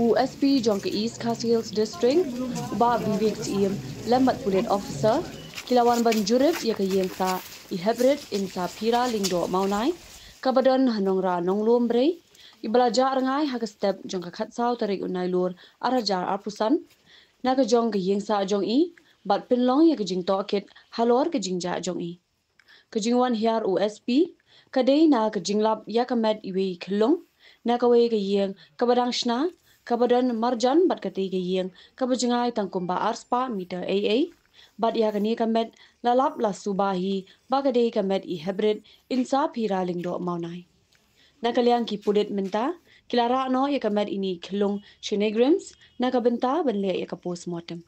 USP Jonke East Khasi District ba Vivek Im lembat police officer kilawan banjurib ya ke yengsa I hybrid insa pira lingdo maunai kabadan hanongra nonglom brei I belajar ngai hak step jongka khatsau tarik unai lur arajar apusan na ke jong ke yengsa jong I bat pinlong ya ke jing tokit halor ke jingja jong I ke jingwan hiar USP kadai na ke jinglap ya ke med iwi khilong na ke we ke yeng kabadang shna kabadan marjan bat kati ke yeng kabajengai tangkumba arspa meter AA bat ya kani kamet lalap la subahi bagade kamet I hybrid insa pira lingdo maunai na kaliang ki pudet menta kilara no ya kamet ini khilung shenegrims na kabenta benle ya ka postmortem